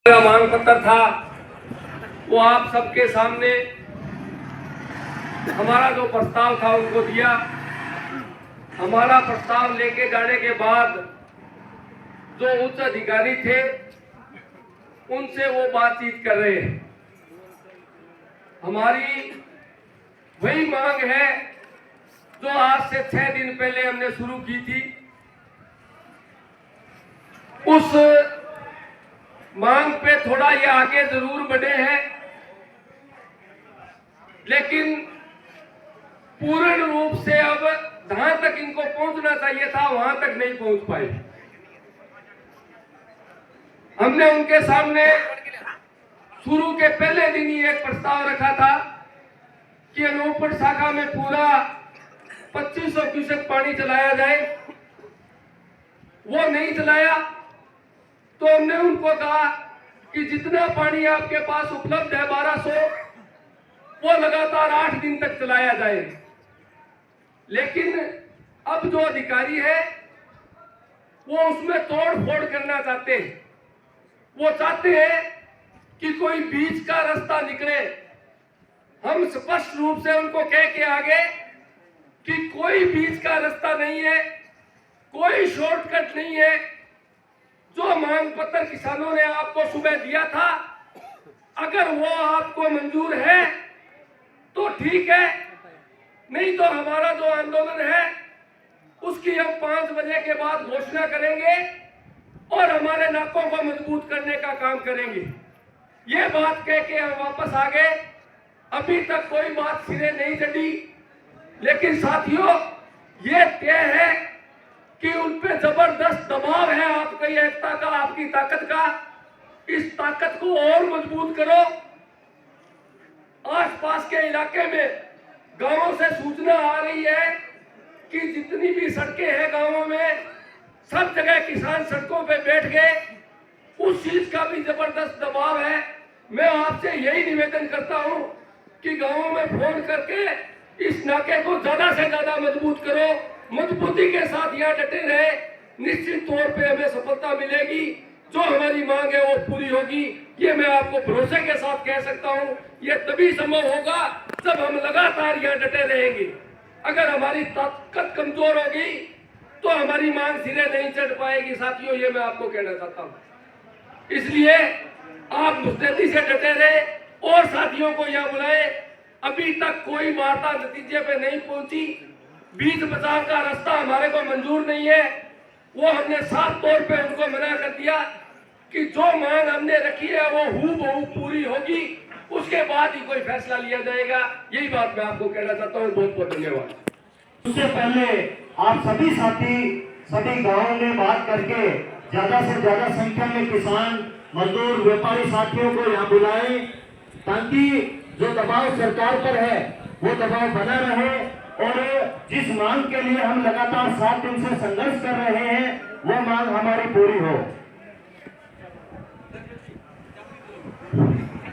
मांग पत्र था वो आप सबके सामने हमारा जो प्रस्ताव था उनको दिया। हमारा प्रस्ताव लेके जाने के बाद जो उच्च अधिकारी थे उनसे वो बातचीत कर रहे हैं। हमारी वही मांग है जो आज से 6 दिन पहले हमने शुरू की थी। उस मांग पे थोड़ा ये आगे जरूर बढ़े हैं, लेकिन पूर्ण रूप से अब जहां तक इनको पहुंचना चाहिए था वहां तक नहीं पहुंच पाए। हमने उनके सामने शुरू के पहले दिन ही एक प्रस्ताव रखा था कि अनूपपुर शाखा में पूरा 2500 क्यूसेक पानी चलाया जाए। वो नहीं चलाया तो हमने उनको कहा कि जितना पानी आपके पास उपलब्ध है 1200, वो लगातार 8 दिन तक चलाया जाए। लेकिन अब जो अधिकारी है वो उसमें तोड़ फोड़ करना चाहते हैं। वो चाहते हैं कि कोई बीच का रास्ता निकले। हम स्पष्ट रूप से उनको कह के आगे कि कोई बीच का रास्ता नहीं है, कोई शॉर्टकट नहीं है। जो मांग पत्र किसानों ने आपको सुबह दिया था, अगर वो आपको मंजूर है तो ठीक है, नहीं तो हमारा जो आंदोलन है उसकी हम 5 बजे के बाद घोषणा करेंगे और हमारे नाकों को मजबूत करने का काम करेंगे। ये बात कह के हम वापस आ गए। अभी तक कोई बात सिरे नहीं चढ़ी, लेकिन साथियों ये तय है कि उन पे जबरदस्त दबाव है आपकी एकता का, आपकी ताकत का। इस ताकत को और मजबूत करो। आसपास के इलाके में गांवों से सूचना आ रही है कि जितनी भी सड़कें हैं गांवों में, सब जगह किसान सड़कों पे बैठ गए। उस चीज का भी जबरदस्त दबाव है। मैं आपसे यही निवेदन करता हूं कि गांवों में फोन करके इस नाके को ज्यादा से ज्यादा मजबूत करो। मजबूती के साथ यहाँ डटे रहे, निश्चित तौर पे हमें सफलता मिलेगी। जो हमारी मांग है वो पूरी होगी, ये मैं आपको भरोसे के साथ कह सकता हूँ। ये तभी संभव होगा जब हम लगातार यहाँ डटे रहेंगे। अगर हमारी ताकत कमजोर होगी तो हमारी मांग सिरे नहीं चढ़ पाएगी। साथियों ये मैं आपको कहना चाहता हूँ, इसलिए आप मुस्तैदी से डटे रहे और साथियों को यहाँ बुलाए। अभी तक कोई वार्ता नतीजे पे नहीं पहुंची। बीच बचाव का रास्ता हमारे को मंजूर नहीं है। वो हमने साफ तौर पे उनको मना कर दिया कि जो मांग हमने रखी है वो हूबहू पूरी होगी, उसके बाद ही कोई फैसला लिया जाएगा। यही बात मैं आपको कहना चाहता हूँ। बहुत बहुत धन्यवाद। उससे पहले आप सभी साथी सभी गांवों में बात करके ज्यादा से ज्यादा संख्या में किसान, मजदूर, व्यापारी साथियों को यहाँ बुलाएं, ताकि जो दबाव सरकार पर है वो दबाव बना रहे और जिस मांग के लिए हम लगातार 7 दिन से संघर्ष कर रहे हैं वो मांग हमारी पूरी हो।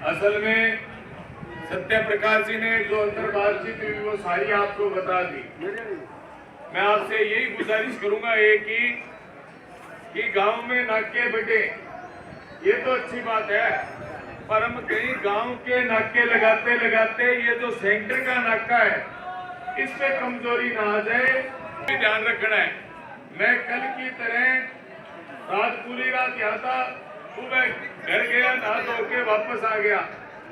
असल में सत्य प्रकाश जी ने जो अंतर बातचीत हुई वो सारी आपको बता दी। मैं आपसे यही गुजारिश करूंगा कि गांव में नाके बटे, ये तो अच्छी बात है, पर हम कहीं गांव के नाके लगाते लगाते ये जो सेंटर का नाका है इस पे कमजोरी ना आ जाए, ध्यान रखना है। मैं कल की तरह रात पूरी रात यहाँ था, सुबह घर गया, नहा धो के वापस आ गया।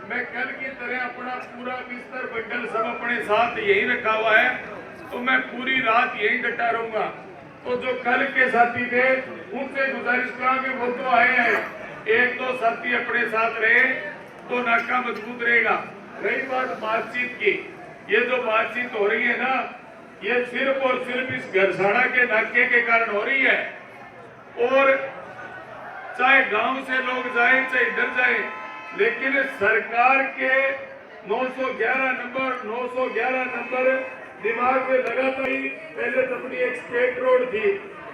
मैं कल की तरह अपना पूरा बिस्तर बंडल सब अपने साथ यही रखा हुआ है, तो मैं पूरी रात यही डटा रहूंगा। तो जो कल के साथी थे उनसे गुजारिश करा कि वो तो आए हैं, 1-2 साथी अपने साथ रहे तो नाका मजबूत रहेगा। रही बात बातचीत की, ये जो बातचीत हो रही है ना, ये सिर्फ और सिर्फ इस घरसाड़ा के नाके के कारण हो रही है। और चाहे गांव से लोग जाए चाहे इधर जाए, लेकिन सरकार के 911 नंबर दिमाग में लगातार ही। पहले तो अपनी एक स्टेट रोड थी,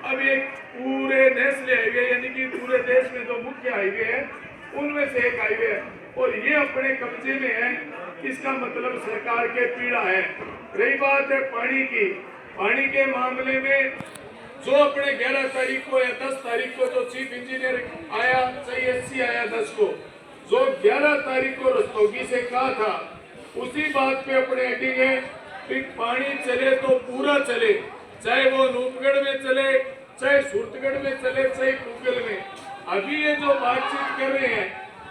अब एक पूरे नेशनल हाईवे यानी कि पूरे देश में जो मुख्य हाईवे है उनमें से एक हाईवे है और ये अपने कब्जे में है। इसका मतलब सरकार के पीड़ा है। रही बात है पानी की, पानी के मामले में जो अपने 11 तारीख को या 10 तारीख को जो चीफ इंजीनियर आया, चाहे एससी आया 10 को, जो 11 तारीख को रस्तोगी से कहा था, उसी बात पे अपने अडिग है कि पानी चले तो पूरा चले, चाहे वो अनूपगढ़ में चले, चाहे सूरतगढ़ में चले, चाहे कुगल में। अभी ये जो बातचीत कर रहे हैं,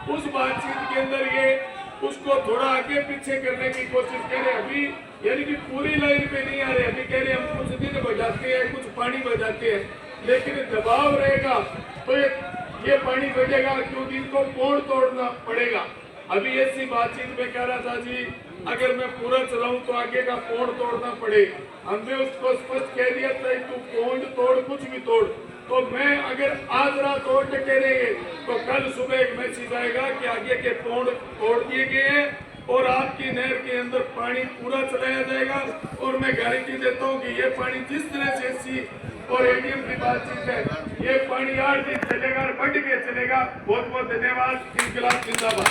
उस बातचीत के अंदर ये उसको थोड़ा आगे पीछे करने की कोशिश करें। अभी यानी कि पूरी लाइन पे नहीं आ रहे, अभी कह रहे हम कुछ दिन बजाते हैं, कुछ पानी बजाते हैं, लेकिन दबाव रहेगा तो ये पानी बजेगा, क्योंकि इनको पोड़ तोड़ना पड़ेगा। अभी ऐसी बातचीत में कह रहा था जी, अगर मैं पूरा चलाऊं तो आगे का पोड़ तोड़ना पड़ेगा। हमने उसको स्पष्ट कह दिया था, तू पोड़ तोड़, कुछ भी तोड़, तो मैं अगर आज रात और टके रहेंगे तो कल सुबह एक मैसेज आएगा कि आगे के पोड़ तोड़ दिए गए हैं और आपकी नहर के अंदर पानी पूरा चलाया जाएगा। और मैं गारंटी देता हूँ कि ये पानी जिस तरह से एससी और एडीएम की बातचीत है, ये पानी 8 दिन चलेगा और बढ़ के चलेगा। बहुत बहुत धन्यवाद। इनकलाब जिंदाबाद।